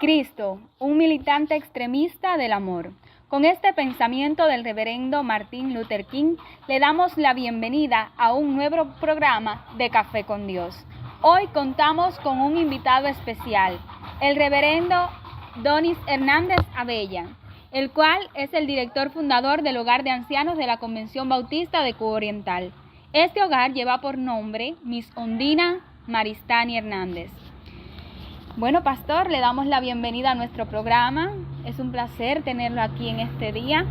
Cristo, un militante extremista del amor. Con este pensamiento del reverendo Martin Luther King, le damos la bienvenida a un nuevo programa de Café con Dios. Hoy contamos con un invitado especial, el reverendo Donis Hernández Abella, el cual es el director fundador del Hogar de Ancianos de la Convención Bautista de Cuba Oriental. Este hogar lleva por nombre Miss Ondina Maristany Hernández. Bueno, pastor, le damos la bienvenida a nuestro programa. Es un placer tenerlo aquí en este día.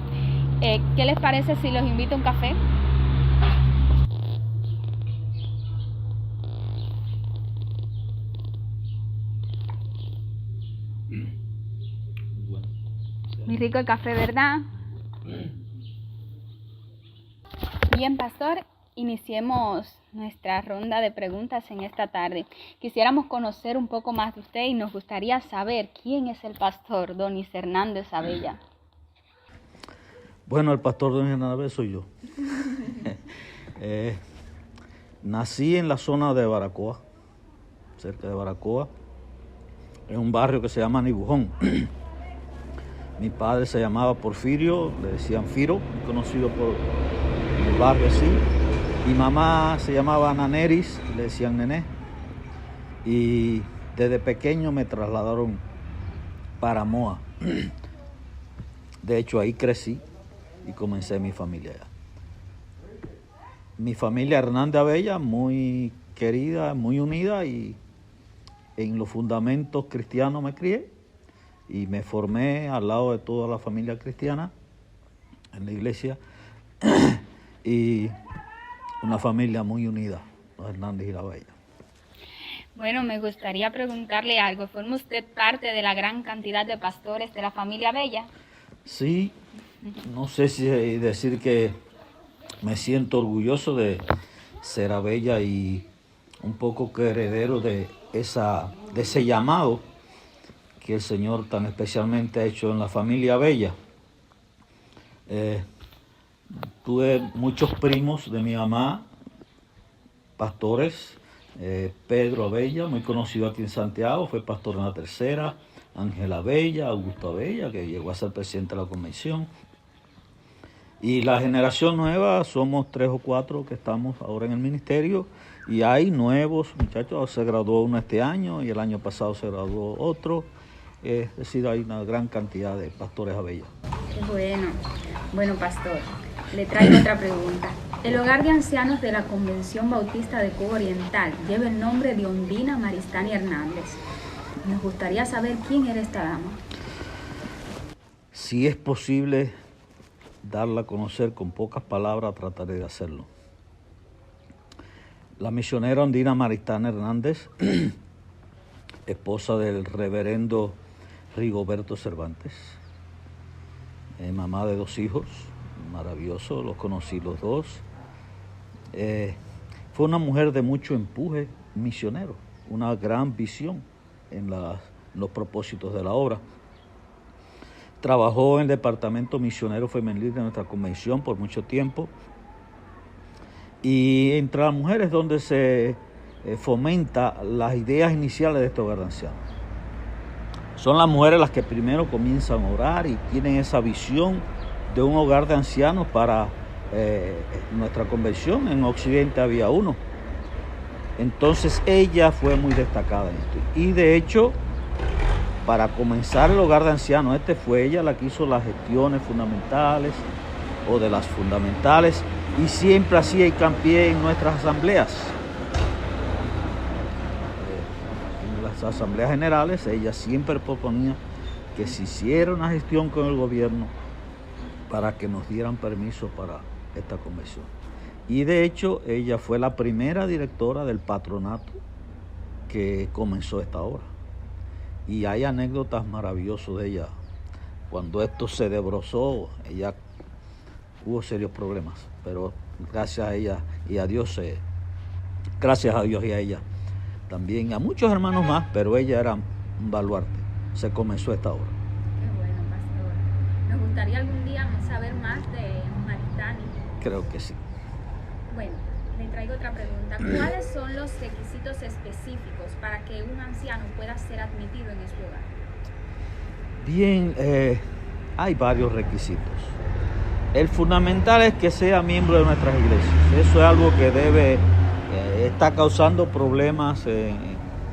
¿Qué les parece si los invito a un café? Muy rico el café, ¿verdad? Bien, pastor, iniciemos nuestra ronda de preguntas en esta tarde. Quisiéramos conocer un poco más de usted y nos gustaría saber quién es el pastor Donis Hernández Abella. Bueno, el pastor Donis Hernández Abella soy yo. Nací en la zona de Baracoa, cerca de Baracoa, en un barrio que se llama Nibujón. Mi padre se llamaba Porfirio, le decían Firo, conocido por el barrio así. Mi mamá se llamaba Ana Neris, le decían Nené. Y desde pequeño me trasladaron para Moa. De hecho, ahí crecí y comencé mi familia allá. Mi familia Hernández Abella, muy querida, muy unida, y en los fundamentos cristianos me crié y me formé al lado de toda la familia cristiana en la iglesia. Y una familia muy unida, los Hernández y la Abella. Bueno, me gustaría preguntarle algo. ¿Forma usted parte de la gran cantidad de pastores de la familia Abella? Sí, no sé si decir que me siento orgulloso de ser Abella y un poco que heredero de ese llamado que el Señor tan especialmente ha hecho en la familia Abella. Tuve muchos primos de mi mamá, pastores. Pedro Abella, muy conocido aquí en Santiago, fue pastor en la Tercera. Ángel Abella, Augusto Abella, que llegó a ser presidente de la convención. Y la generación nueva, somos 3 o 4 que estamos ahora en el ministerio. Y hay nuevos muchachos, se graduó uno este año y el año pasado se graduó otro. Es decir, hay una gran cantidad de pastores Abella. Bueno, pastor, le traigo otra pregunta. El Hogar de Ancianos de la Convención Bautista de Cuba Oriental lleva el nombre de Ondina Maristany Hernández. Nos gustaría saber quién era esta dama. Si es posible darla a conocer con pocas palabras, trataré de hacerlo. La misionera Ondina Maristany Hernández, esposa del reverendo Rigoberto Cervantes, mamá de 2 hijos, maravilloso, los conocí los dos. Fue una mujer de mucho empuje misionero, una gran visión en los propósitos de la obra. Trabajó en el departamento misionero femenil de nuestra convención por mucho tiempo, y entre las mujeres donde se fomenta las ideas iniciales de este hogar de ancianos. Son las mujeres las que primero comienzan a orar y tienen esa visión de un hogar de ancianos para nuestra convención. En Occidente había uno. Entonces ella fue muy destacada en esto. Y de hecho, para comenzar el hogar de ancianos, fue ella la que hizo las gestiones fundamentales o de las fundamentales, y siempre hacía hincapié en nuestras asambleas. En las asambleas generales ella siempre proponía que se hiciera una gestión con el gobierno para que nos dieran permiso para esta convención. Y de hecho, ella fue la primera directora del patronato que comenzó esta obra. Y hay anécdotas maravillosas de ella. Cuando esto se desbrozó, ella hubo serios problemas, pero gracias a ella y a Dios, gracias a Dios y a ella, también a muchos hermanos más, pero ella era un baluarte. Se comenzó esta obra. Qué bueno, pastor. Nos gustaría algún día saber más de Maristany. Creo que sí. Bueno, le traigo otra pregunta. ¿Cuáles son los requisitos específicos para que un anciano pueda ser admitido en este hogar? Bien, hay varios requisitos. El fundamental es que sea miembro de nuestras iglesias. Eso es algo que está causando problemas.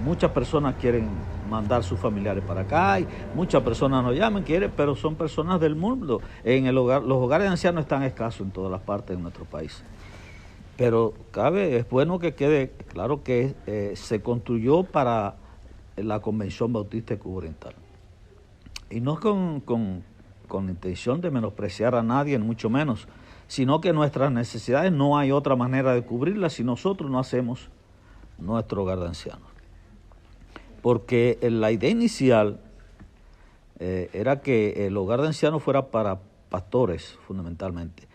Muchas personas quieren mandar sus familiares para acá y muchas personas nos llaman, pero son personas del mundo. Los hogares de ancianos están escasos en todas las partes de nuestro país. Pero es bueno que quede claro que se construyó para la Convención Bautista de Cuba Oriental. Y no con intención de menospreciar a nadie, mucho menos, sino que nuestras necesidades no hay otra manera de cubrirlas si nosotros no hacemos nuestro hogar de ancianos. Porque la idea inicial era que el hogar de ancianos fuera para pastores, fundamentalmente.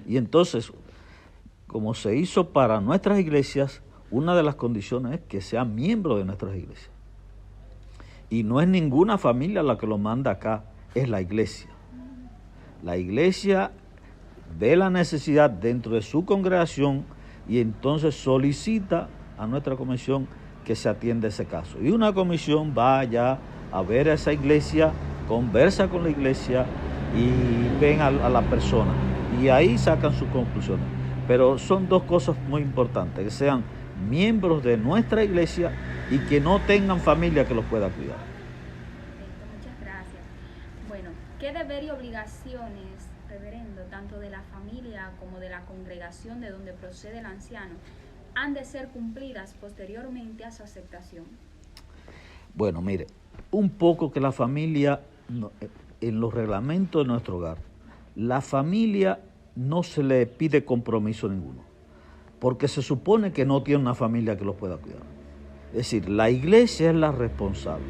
Y entonces, como se hizo para nuestras iglesias, una de las condiciones es que sean miembros de nuestras iglesias. Y no es ninguna familia la que lo manda acá, es la iglesia. La iglesia ve la necesidad dentro de su congregación y entonces solicita a nuestra comisión que se atienda ese caso. Y una comisión va allá a ver a esa iglesia, conversa con la iglesia y ven a la persona. Y ahí sacan sus conclusiones. Pero son dos cosas muy importantes, que sean miembros de nuestra iglesia y que no tengan familia que los pueda cuidar. Perfecto, muchas gracias. Bueno, ¿qué deber y obligaciones, reverendo, tanto de la familia como de la congregación de donde procede el anciano, han de ser cumplidas posteriormente a su aceptación? Bueno, mire, un poco que la familia, en los reglamentos de nuestro hogar, la familia no se le pide compromiso ninguno, porque se supone que no tiene una familia que los pueda cuidar. Es decir, la iglesia es la responsable.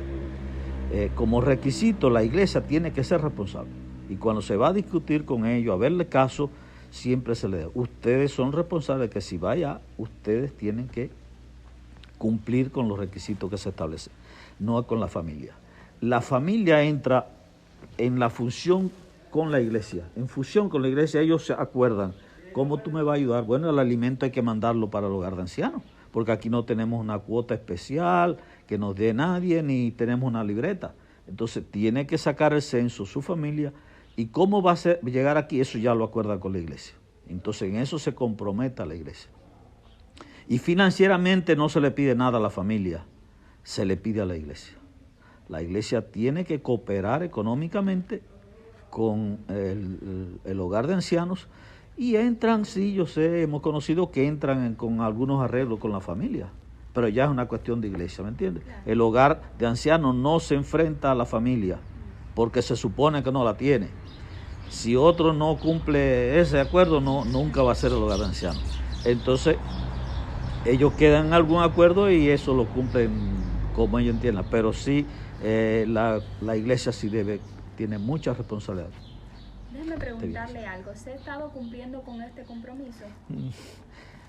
Como requisito, la iglesia tiene que ser responsable. Y cuando se va a discutir con ellos, a verle caso, siempre se le da. Ustedes son responsables que si vaya, ustedes tienen que cumplir con los requisitos que se establecen, no con la familia. La familia entra en la función con la iglesia. En función con la iglesia ellos se acuerdan, ¿cómo tú me vas a ayudar? Bueno, el alimento hay que mandarlo para el hogar de ancianos, porque aquí no tenemos una cuota especial que nos dé nadie, ni tenemos una libreta. Entonces tiene que sacar el censo su familia, y cómo va a llegar aquí, eso ya lo acuerda con la iglesia. Entonces en eso se compromete a la iglesia. Y financieramente no se le pide nada a la familia, se le pide a la iglesia. La iglesia tiene que cooperar económicamente con el hogar de ancianos, y entran, sí, yo sé, hemos conocido que entran con algunos arreglos con la familia, pero ya es una cuestión de iglesia, ¿me entiendes? El hogar de ancianos no se enfrenta a la familia, porque se supone que no la tiene. Si otro no cumple ese acuerdo, nunca va a ser el hogar de ancianos. Entonces, ellos quedan en algún acuerdo y eso lo cumplen como ellos entiendan, pero sí, la iglesia sí tiene mucha responsabilidad. Déjeme preguntarle algo. ¿Se ha estado cumpliendo con este compromiso?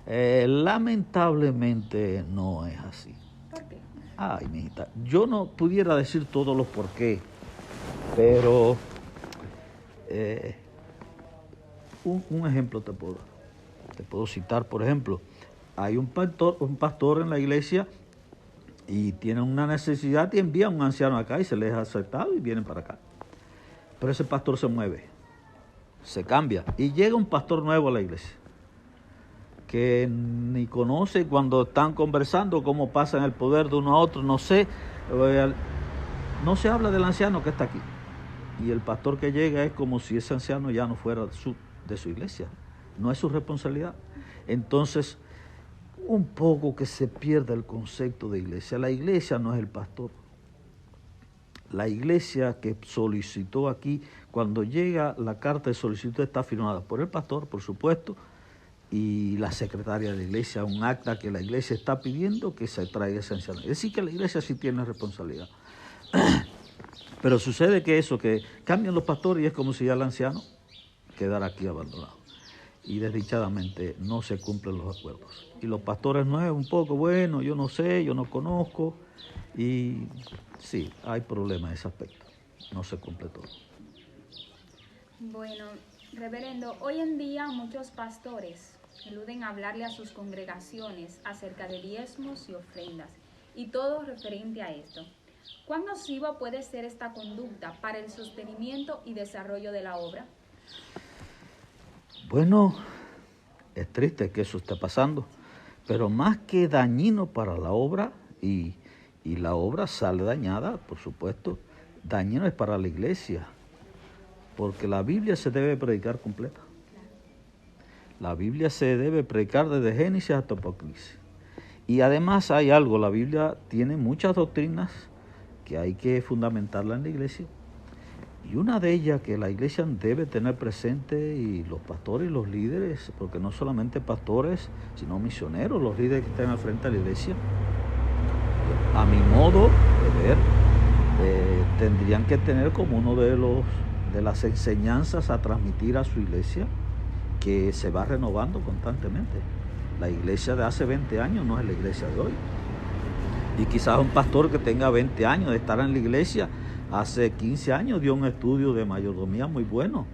Lamentablemente no es así. ¿Por qué? Ay, mijita, yo no pudiera decir todos los por qué, pero un ejemplo te puedo citar. Por ejemplo, hay un pastor en la iglesia y tienen una necesidad y envían a un anciano acá y se les ha aceptado y vienen para acá. Pero ese pastor se mueve, se cambia y llega un pastor nuevo a la iglesia que ni conoce. Cuando están conversando cómo pasan el poder de uno a otro, no sé, no se habla del anciano que está aquí. Y el pastor que llega es como si ese anciano ya no fuera de su iglesia, no es su responsabilidad. Entonces, un poco que se pierda el concepto de iglesia. La iglesia no es el pastor. La iglesia que solicitó aquí, cuando llega la carta de solicitud, está firmada por el pastor, por supuesto, y la secretaria de la iglesia, un acta que la iglesia está pidiendo que se traiga ese anciano. Es decir, que la iglesia sí tiene responsabilidad. Pero sucede que cambian los pastores y es como si ya el anciano quedara aquí abandonado. Y desdichadamente no se cumplen los acuerdos. Y los pastores nuevos un poco, bueno, yo no sé, yo no conozco, y sí, hay problemas en ese aspecto, no se cumple todo. Bueno, reverendo, hoy en día muchos pastores eluden hablarle a sus congregaciones acerca de diezmos y ofrendas, y todo referente a esto. ¿Cuán nocivo puede ser esta conducta para el sostenimiento y desarrollo de la obra? Bueno, es triste que eso esté pasando, pero más que dañino para la obra, y la obra sale dañada, por supuesto, dañino es para la iglesia, porque la Biblia se debe predicar completa. La Biblia se debe predicar desde Génesis hasta Apocalipsis. Y además hay algo, la Biblia tiene muchas doctrinas que hay que fundamentarla en la iglesia. Y una de ellas que la iglesia debe tener presente, y los pastores y los líderes, porque no solamente pastores, sino misioneros, los líderes que están al frente de la iglesia, a mi modo de ver, tendrían que tener como uno de las enseñanzas a transmitir a su iglesia, que se va renovando constantemente. La iglesia de hace 20 años no es la iglesia de hoy. Y quizás un pastor que tenga 20 años de estar en la iglesia, hace 15 años dio un estudio de mayordomía muy bueno,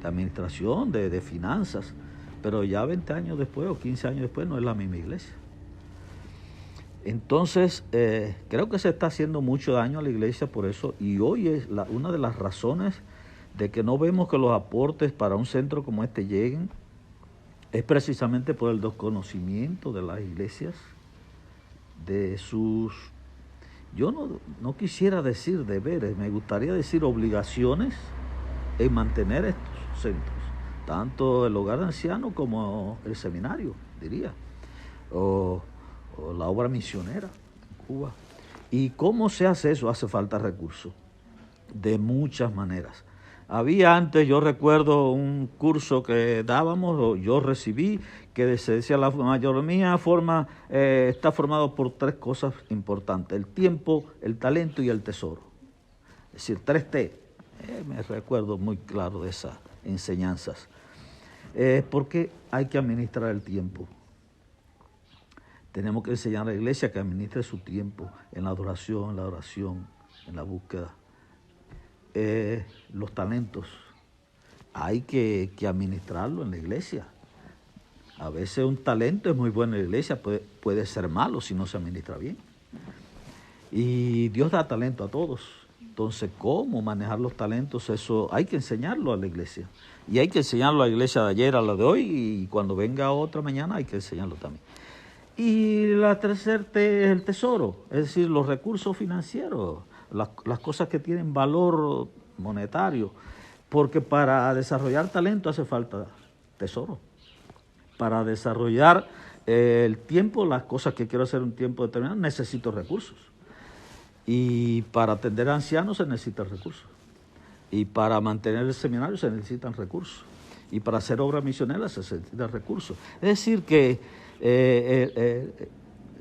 de administración, de finanzas, pero ya 20 años después o 15 años después no es la misma iglesia. Entonces, creo que se está haciendo mucho daño a la iglesia por eso, y hoy es una de las razones de que no vemos que los aportes para un centro como este lleguen, es precisamente por el desconocimiento de las iglesias, de sus, yo no quisiera decir deberes, me gustaría decir obligaciones en mantener estos centros, tanto el hogar de ancianos como el seminario, diría, o la obra misionera en Cuba. ¿Y cómo se hace eso? Hace falta recursos, de muchas maneras. Había antes, yo recuerdo un curso que dábamos, o yo recibí, que se decía la mayordomía está formado por 3 cosas importantes: el tiempo, el talento y el tesoro. Es decir, 3T. Me recuerdo muy claro de esas enseñanzas. Porque hay que administrar el tiempo. Tenemos que enseñar a la iglesia que administre su tiempo en la adoración, en la oración, en la búsqueda. Los talentos, hay que administrarlo en la iglesia. A veces un talento es muy bueno en la iglesia, puede ser malo si no se administra bien. Y Dios da talento a todos. Entonces, ¿cómo manejar los talentos? Eso hay que enseñarlo a la iglesia. Y hay que enseñarlo a la iglesia de ayer, a la de hoy, y cuando venga otra mañana hay que enseñarlo también. Y la tercera es el tesoro, es decir, los recursos financieros, las cosas que tienen valor monetario, porque para desarrollar talento hace falta tesoro. Para desarrollar el tiempo, las cosas que quiero hacer en un tiempo determinado, necesito recursos. Y para atender a ancianos se necesitan recursos. Y para mantener el seminario se necesitan recursos. Y para hacer obras misioneras se necesitan recursos. Es decir que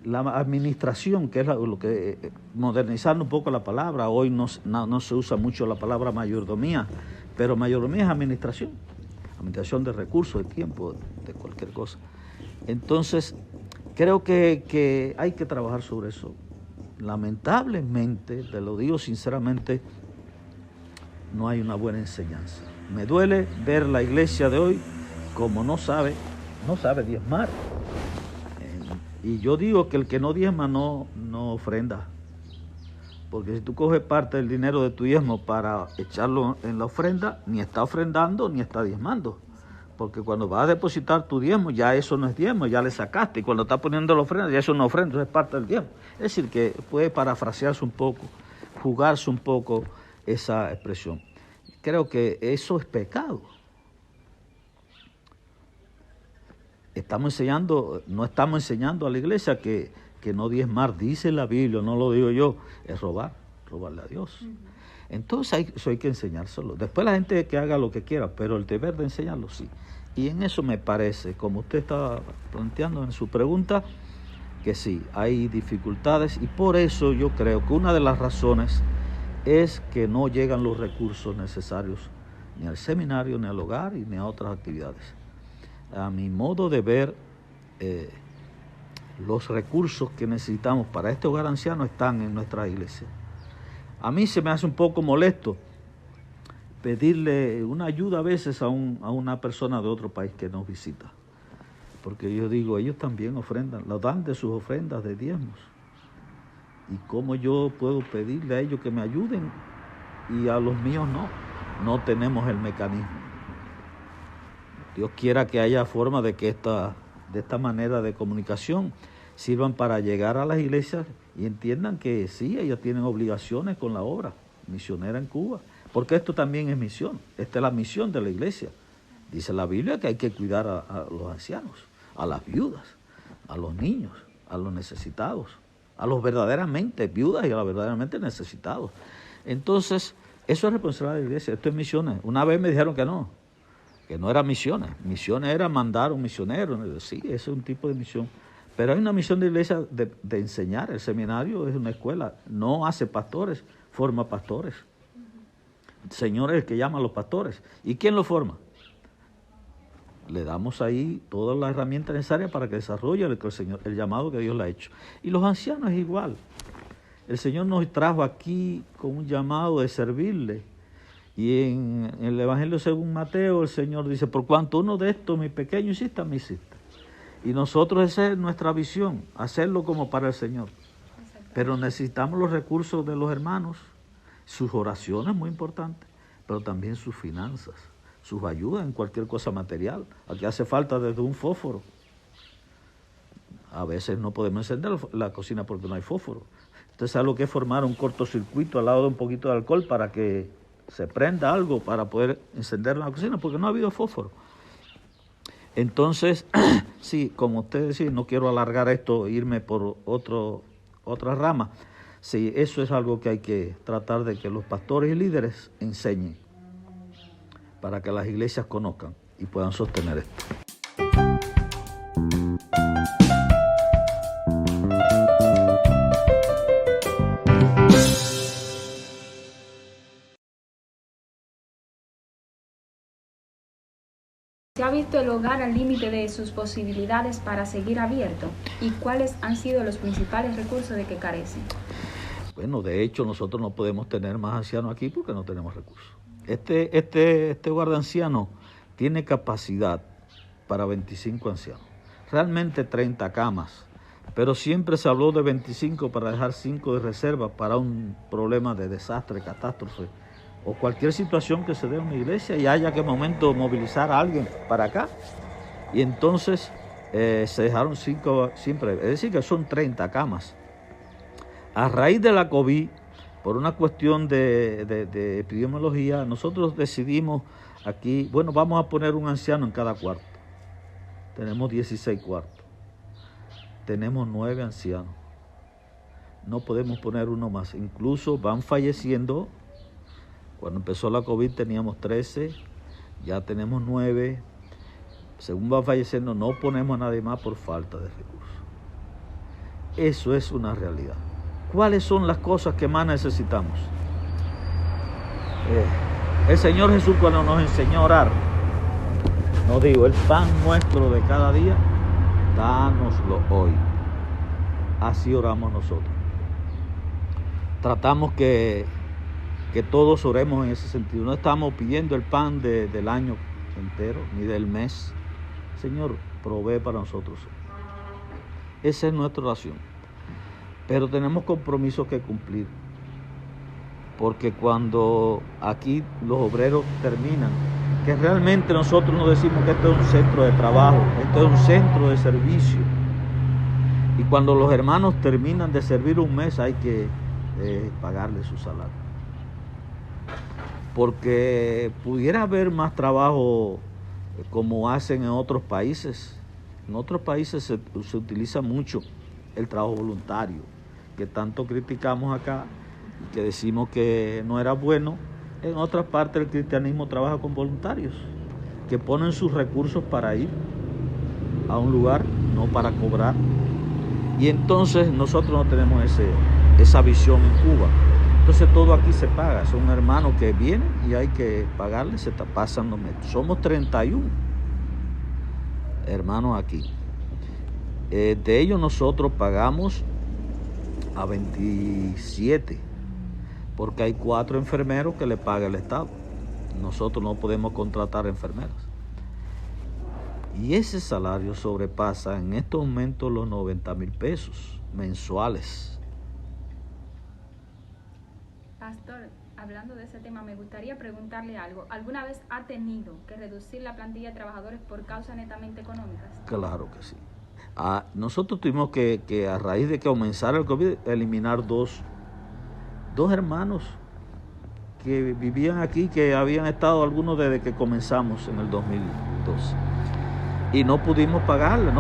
la administración, que es lo que modernizando un poco la palabra, hoy no se usa mucho la palabra mayordomía, pero mayordomía es administración de recursos, de tiempo, de cualquier cosa. Entonces, creo que hay que trabajar sobre eso. Lamentablemente, te lo digo sinceramente, no hay una buena enseñanza. Me duele ver la iglesia de hoy como no sabe diezmar. Y yo digo que el que no diezma no ofrenda. Porque si tú coges parte del dinero de tu diezmo para echarlo en la ofrenda, ni está ofrendando ni está diezmando. Porque cuando vas a depositar tu diezmo, ya eso no es diezmo, ya le sacaste. Y cuando estás poniendo la ofrenda, ya eso no es ofrenda, eso es parte del diezmo. Es decir, que puede parafrasearse un poco, jugarse un poco esa expresión. Creo que eso es pecado. No estamos enseñando a la iglesia que no diezmar, dice la Biblia, no lo digo yo, es robarle a Dios. Entonces eso hay que enseñárselo. Después la gente que haga lo que quiera, pero el deber de enseñarlo sí. Y en eso me parece, como usted estaba planteando en su pregunta, que sí, hay dificultades, y por eso yo creo que una de las razones es que no llegan los recursos necesarios ni al seminario, ni al hogar, ni a otras actividades. A mi modo de ver, los recursos que necesitamos para este hogar anciano están en nuestra iglesia. A mí se me hace un poco molesto pedirle una ayuda a veces a una persona de otro país que nos visita, porque yo digo, ellos también ofrendan, lo dan de sus ofrendas de diezmos. ¿Y cómo yo puedo pedirle a ellos que me ayuden y a los míos no? No tenemos el mecanismo. Dios quiera que haya forma de que de esta manera de comunicación sirvan para llegar a las iglesias y entiendan que sí, ellas tienen obligaciones con la obra misionera en Cuba, porque esto también es misión. Esta es la misión de la iglesia. Dice la Biblia que hay que cuidar a los ancianos, a las viudas, a los niños, a los necesitados, a los verdaderamente viudas y a los verdaderamente necesitados. Entonces, eso es responsabilidad de la iglesia, esto es misiones. Una vez me dijeron que no era misiones. Misiones era mandar un misionero. Sí, eso es un tipo de misión. Pero hay una misión de la iglesia de enseñar. El seminario es una escuela, no hace pastores, forma pastores. El Señor es el que llama a los pastores. ¿Y quién los forma? Le damos ahí todas las herramientas necesarias para que desarrolle el llamado que Dios le ha hecho. Y los ancianos es igual. El Señor nos trajo aquí con un llamado de servirle. Y en el Evangelio según Mateo, el Señor dice, por cuanto uno de estos, mi pequeño, hiciste, me hiciste. Y nosotros esa es nuestra visión, hacerlo como para el Señor. Pero necesitamos los recursos de los hermanos, sus oraciones muy importantes, pero también sus finanzas, sus ayudas en cualquier cosa material. Aquí hace falta desde un fósforo. A veces no podemos encender la cocina porque no hay fósforo. Entonces, ¿sabe lo que es formar un cortocircuito al lado de un poquito de alcohol para que se prenda algo para poder encender la cocina? Porque no ha habido fósforo. Entonces, sí, como usted decía, no quiero alargar esto, irme por otra rama. Sí, eso es algo que hay que tratar de que los pastores y líderes enseñen para que las iglesias conozcan y puedan sostener esto. ¿Se ha visto el hogar al límite de sus posibilidades para seguir abierto? ¿Y cuáles han sido los principales recursos de que carecen? Bueno, de hecho, nosotros no podemos tener más ancianos aquí porque no tenemos recursos. Este hogar de ancianos tiene capacidad para 25 ancianos. Realmente 30 camas, pero siempre se habló de 25 para dejar 5 de reserva para un problema de desastre, catástrofe, o cualquier situación que se dé en una iglesia y haya que momento movilizar a alguien para acá. Y entonces se dejaron 5 siempre, es decir que son 30 camas. A raíz de la COVID, por una cuestión de epidemiología, nosotros decidimos aquí, bueno, vamos a poner un anciano en cada cuarto. Tenemos 16 cuartos. Tenemos 9 ancianos. No podemos poner uno más. Incluso van falleciendo. Cuando empezó la COVID teníamos 13, ya tenemos 9. Según va falleciendo, no ponemos a nadie más por falta de recursos. Eso es una realidad. ¿Cuáles son las cosas que más necesitamos? El Señor Jesús, cuando nos enseñó a orar, nos dijo, el pan nuestro de cada día, dánoslo hoy. Así oramos nosotros. Tratamos que todos oremos en ese sentido. No estamos pidiendo el pan del año entero, ni del mes. Señor, provee para nosotros. Esa es nuestra oración. Pero tenemos compromisos que cumplir. Porque cuando aquí los obreros terminan, que realmente nosotros nos decimos que esto es un centro de trabajo, esto es un centro de servicio. Y cuando los hermanos terminan de servir un mes, hay que pagarle su salario. Porque pudiera haber más trabajo como hacen en otros países. En otros países se utiliza mucho el trabajo voluntario, que tanto criticamos acá, que decimos que no era bueno. En otras partes del cristianismo trabaja con voluntarios, que ponen sus recursos para ir a un lugar, no para cobrar. Y entonces nosotros no tenemos esa visión en Cuba. Entonces todo aquí se paga. Son hermanos que vienen y hay que pagarles, se pasan los metros. Somos 31 hermanos aquí. De ellos nosotros pagamos a 27, porque hay 4 enfermeros que le paga el Estado. Nosotros no podemos contratar enfermeras. Y ese salario sobrepasa en estos momentos los 90,000 pesos mensuales. Pastor, hablando de ese tema, me gustaría preguntarle algo. ¿Alguna vez ha tenido que reducir la plantilla de trabajadores por causas netamente económicas? Claro que sí. Nosotros tuvimos que a raíz de que comenzara el COVID, eliminar dos hermanos que vivían aquí, que habían estado algunos desde que comenzamos en el 2012. Y no podíamos pagarle.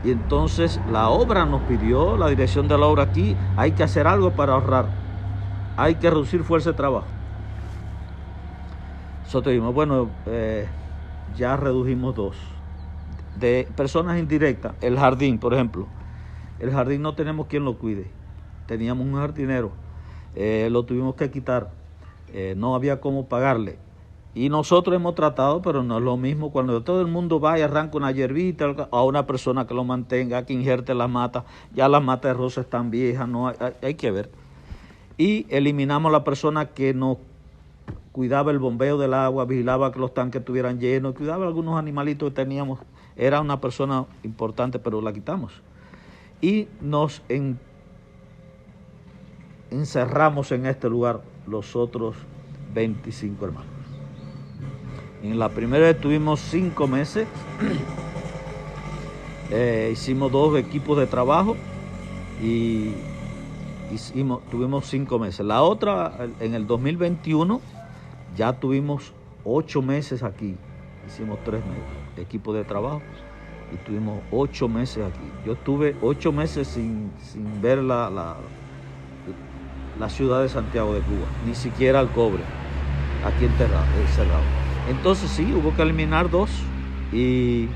Y entonces la obra nos pidió, la dirección de la obra aquí, hay que hacer algo para ahorrar. Hay que reducir fuerza de trabajo. Nosotros dijimos, bueno, ya redujimos dos. De personas indirectas, el jardín, por ejemplo. El jardín no tenemos quien lo cuide. Teníamos un jardinero, lo tuvimos que quitar. No había cómo pagarle. Y nosotros hemos tratado, pero no es lo mismo cuando todo el mundo va y arranca una hierbita a una persona que lo mantenga, que injerte las matas. Ya las matas de rosa están viejas, no hay que ver. Y eliminamos la persona que nos cuidaba el bombeo del agua, vigilaba que los tanques estuvieran llenos, cuidaba algunos animalitos que teníamos. Era una persona importante, pero la quitamos. Y nos encerramos en este lugar los otros 25 hermanos. En la primera vez tuvimos 5 meses, hicimos 2 equipos de trabajo y tuvimos 5 meses. La otra, en el 2021, ya tuvimos 8 meses aquí, hicimos 3 equipos de trabajo y tuvimos 8 meses aquí. Yo estuve 8 meses sin ver la ciudad de Santiago de Cuba, ni siquiera el cobre, aquí encerrado. Entonces sí, hubo que eliminar 2 y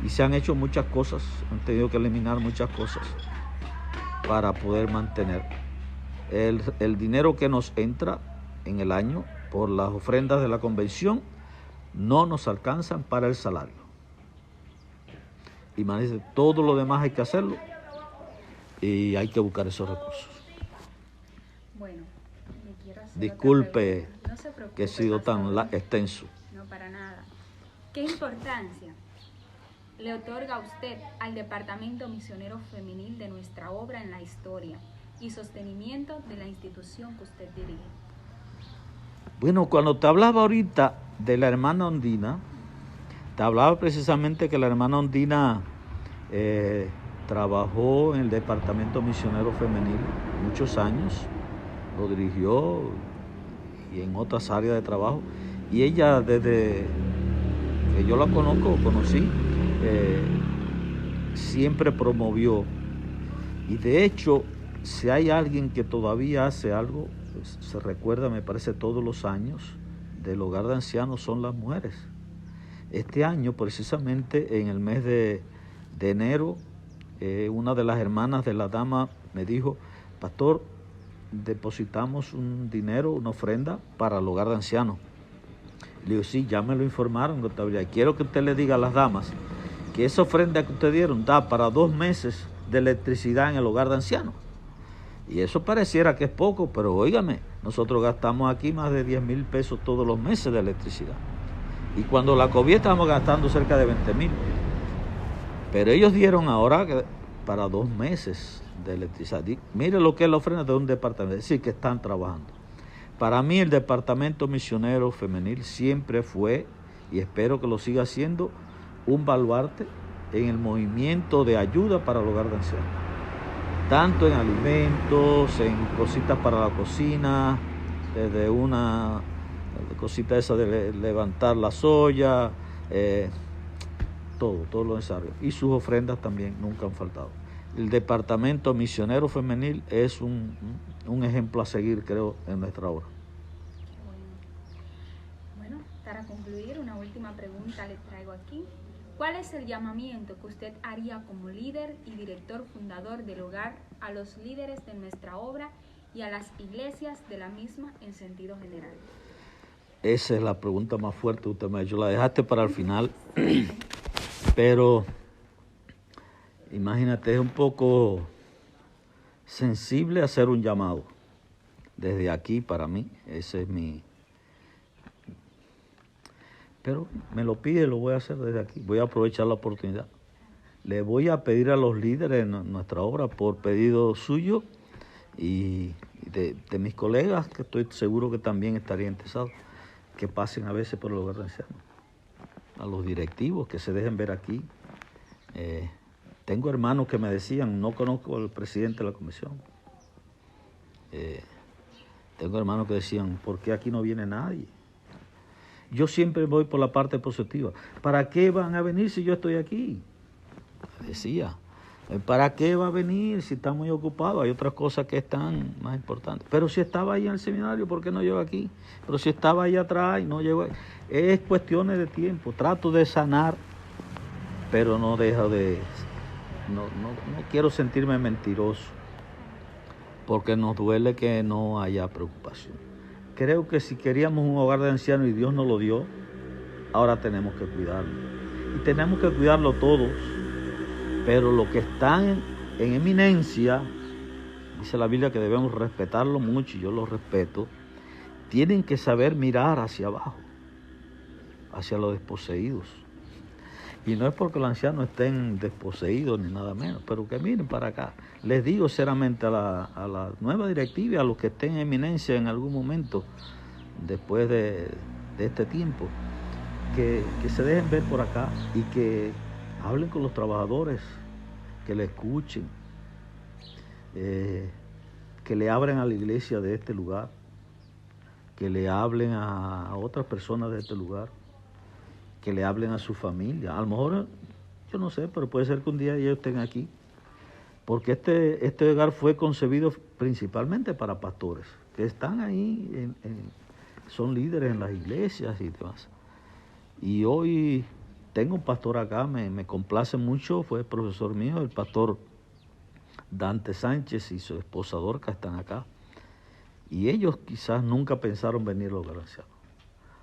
se han hecho muchas cosas, han tenido que eliminar muchas cosas para poder mantener. El dinero que nos entra en el año por las ofrendas de la convención no nos alcanzan para el salario. Imagínense, todo lo demás hay que hacerlo y hay que buscar esos recursos. Bueno, disculpe no se preocupe, que he sido tan extenso. No, para nada. ¿Qué importancia le otorga usted al Departamento Misionero Femenil de nuestra obra en la historia y sostenimiento de la institución que usted dirige? Bueno, cuando te hablaba ahorita de la hermana Ondina, te hablaba precisamente que la hermana Ondina trabajó en el Departamento Misionero Femenil muchos años, lo dirigió y en otras áreas de trabajo. Y ella, desde que yo la conocí, siempre promovió. Y de hecho, si hay alguien que todavía hace algo, pues, se recuerda, me parece, todos los años del hogar de ancianos son las mujeres. Este año, precisamente en el mes de enero, una de las hermanas de la dama me dijo: pastor, depositamos un dinero, una ofrenda para el hogar de ancianos. Le digo, sí, ya me lo informaron, contabilidad. Quiero que usted le diga a las damas que esa ofrenda que usted dieron da para 2 meses de electricidad en el hogar de ancianos. Y eso pareciera que es poco, pero óigame, nosotros gastamos aquí más de 10,000 pesos todos los meses de electricidad. Y cuando la COVID estábamos gastando cerca de 20,000. Pero ellos dieron ahora para 2 meses de electricidad. Mire lo que es la ofrenda de un departamento, es decir, que están trabajando. Para mí el Departamento Misionero Femenil siempre fue, y espero que lo siga siendo, un baluarte en el movimiento de ayuda para el hogar de ancianos. Tanto en alimentos, en cositas para la cocina, desde una cosita esa de levantar la soya, todo lo necesario. Y sus ofrendas también nunca han faltado. El Departamento Misionero Femenil es un ejemplo a seguir, creo, en nuestra obra. Bueno, para concluir, una última pregunta le traigo aquí. ¿Cuál es el llamamiento que usted haría como líder y director fundador del hogar a los líderes de nuestra obra y a las iglesias de la misma en sentido general? Esa es la pregunta más fuerte que usted me ha hecho. La dejaste para el final, pero imagínate, es un poco sensible hacer un llamado. Desde aquí, para mí, ese es mi... Pero me lo pide, lo voy a hacer desde aquí. Voy a aprovechar la oportunidad. Le voy a pedir a los líderes de nuestra obra por pedido suyo y de mis colegas, que estoy seguro que también estarían interesados, que pasen a veces por el hogar de ancianos. A los directivos que se dejen ver aquí. Tengo hermanos que me decían, no conozco al presidente de la comisión. Tengo hermanos que decían, ¿por qué aquí no viene nadie? Yo siempre voy por la parte positiva. ¿Para qué van a venir si yo estoy aquí? Decía, ¿para qué va a venir si está muy ocupado? Hay otras cosas que están más importantes. Pero si estaba ahí en el seminario, ¿por qué no llegó aquí? Pero si estaba ahí atrás y no llegó. Es cuestiones de tiempo. Trato de sanar, pero no dejo de... No quiero sentirme mentiroso, porque nos duele que no haya preocupación. Creo que si queríamos un hogar de ancianos y Dios nos lo dio, ahora tenemos que cuidarlo. Y tenemos que cuidarlo todos, pero los que están en eminencia, dice la Biblia que debemos respetarlo mucho, y yo lo respeto, tienen que saber mirar hacia abajo, hacia los desposeídos. Y no es porque los ancianos estén desposeídos ni nada menos, pero que miren para acá. Les digo seriamente a la nueva directiva, a los que estén en eminencia en algún momento, después de este tiempo, que se dejen ver por acá y que hablen con los trabajadores, que le escuchen, que le abran a la iglesia de este lugar, que le hablen a otras personas de este lugar, que le hablen a su familia. A lo mejor, yo no sé, pero puede ser que un día ellos estén aquí, porque este hogar fue concebido principalmente para pastores, que están ahí, son líderes en las iglesias y demás. Y hoy tengo un pastor acá, me complace mucho, fue profesor mío, el pastor Dante Sánchez y su esposa Dorca están acá. Y ellos quizás nunca pensaron venir a los ancianos.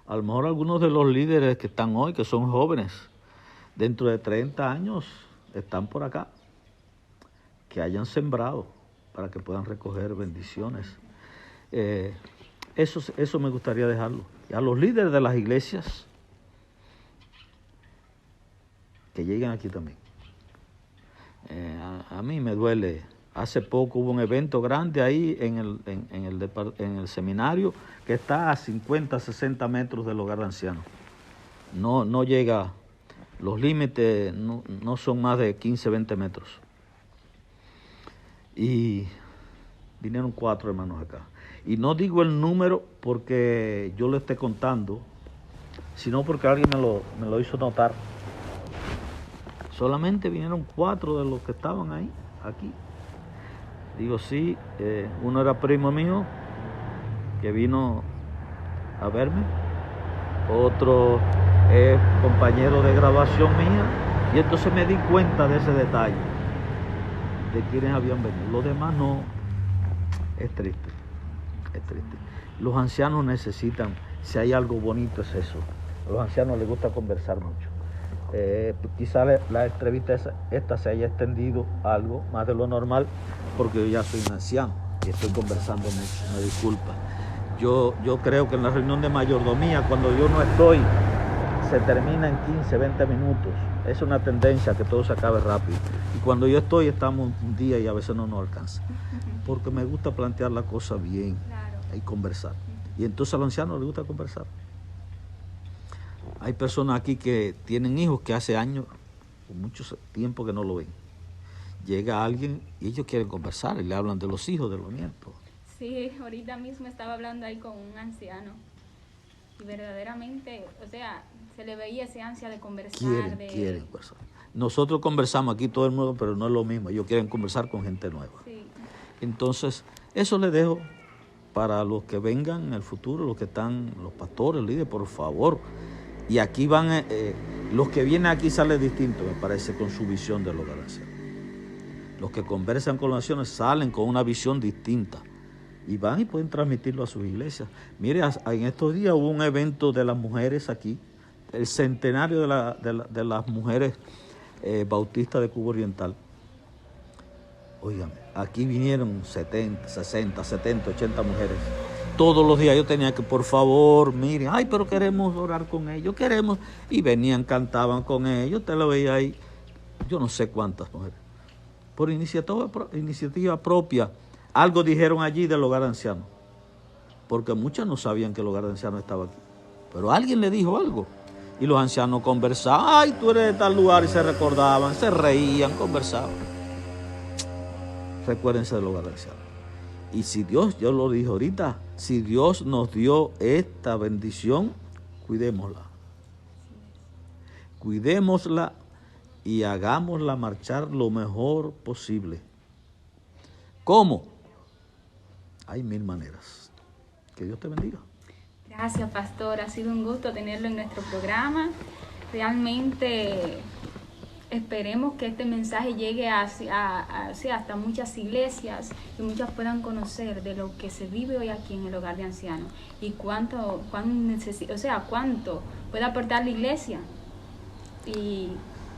A lo mejor algunos de los líderes que están hoy, que son jóvenes, dentro de 30 años están por acá, que hayan sembrado para que puedan recoger bendiciones. Eso me gustaría dejarlo. Y a los líderes de las iglesias, que lleguen aquí también. A mí me duele. Hace poco hubo un evento grande ahí en el seminario que está a 50, 60 metros del hogar de ancianos. No llega, los límites no son más de 15, 20 metros. Y vinieron 4 hermanos acá. Y no digo el número porque yo lo esté contando, sino porque alguien me lo hizo notar. Solamente vinieron 4 de los que estaban ahí, aquí. Digo, sí, uno era primo mío, que vino a verme. Otro es compañero de grabación mía. Y entonces me di cuenta de ese detalle, de quienes habían venido. Los demás no. Es triste, es triste. Los ancianos necesitan, si hay algo bonito es eso. A los ancianos les gusta conversar mucho. Quizá la entrevista esta se haya extendido algo más de lo normal, porque yo ya soy un anciano y estoy conversando mucho, me disculpa. Yo creo que en la reunión de mayordomía, cuando yo no estoy, se termina en 15, 20 minutos. Es una tendencia que todo se acabe rápido. Y cuando yo estoy, estamos un día y a veces no nos alcanza. Porque me gusta plantear la cosa bien y conversar. Y entonces a los ancianos les gusta conversar. Hay personas aquí que tienen hijos que hace años, o mucho tiempo que no lo ven. Llega alguien y ellos quieren conversar y le hablan de los hijos, de los nietos. Sí, ahorita mismo estaba hablando ahí con un anciano y verdaderamente, o sea, se le veía ese ansia de conversar. Quieren conversar. Nosotros conversamos aquí todo el mundo, pero no es lo mismo. Ellos quieren conversar con gente nueva. Sí. Entonces, eso les dejo para los que vengan en el futuro, los que están, los pastores, líderes, por favor. Y aquí van, los que vienen aquí salen distintos, me parece, con su visión de lo que van a hacer. Los que conversan con las naciones salen con una visión distinta y van y pueden transmitirlo a sus iglesias. Mire, en estos días hubo un evento de las mujeres aquí, el centenario de las mujeres bautistas de Cuba Oriental. Óigame, aquí vinieron 70, 60, 70, 80 mujeres. Todos los días yo tenía que, por favor, miren, ay, pero queremos orar con ellos, queremos. Y venían, cantaban con ellos, te lo veía ahí, yo no sé cuántas mujeres. Por iniciativa propia, Algo dijeron allí del hogar de ancianos, porque muchos no sabían que el hogar de ancianos estaba aquí. Pero alguien le dijo algo. Y los ancianos conversaban. Ay, tú eres de tal lugar. Y se recordaban, se reían, conversaban. Recuérdense del hogar de ancianos. Y si Dios, yo lo dije ahorita, si Dios nos dio esta bendición, cuidémosla. Cuidémosla y hagámosla marchar lo mejor posible. ¿Cómo? Hay 1000 maneras. Que Dios te bendiga. Gracias, pastor. Ha sido un gusto tenerlo en nuestro programa. Realmente esperemos que este mensaje llegue hasta muchas iglesias y muchas puedan conocer de lo que se vive hoy aquí en el hogar de ancianos y cuánto puede aportar la iglesia. Y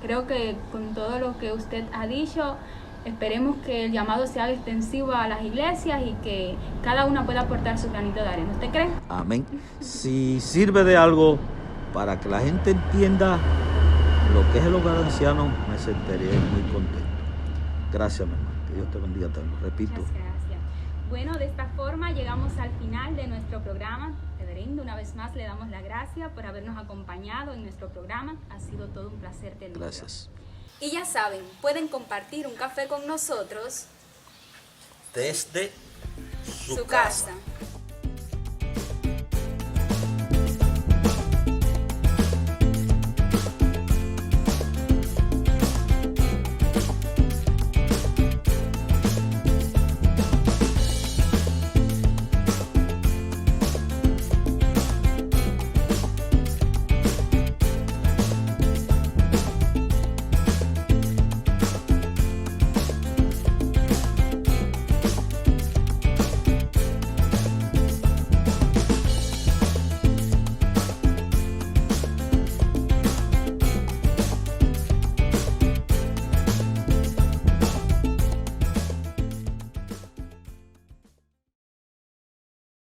creo que con todo lo que usted ha dicho, esperemos que el llamado se haga extensivo a las iglesias y que cada una pueda aportar su granito de arena. ¿Usted cree? Amén. Si sirve de algo para que la gente entienda lo que es el hogar de ancianos, me sentiré muy contento. Gracias, mi hermano. Que Dios te bendiga, te lo repito. Muchas gracias. Bueno, de esta forma llegamos al final de nuestro programa. Reverendo, una vez más le damos la gracia por habernos acompañado en nuestro programa. Ha sido todo un placer tenerlo. Gracias. Y ya saben, pueden compartir un café con nosotros Desde su casa.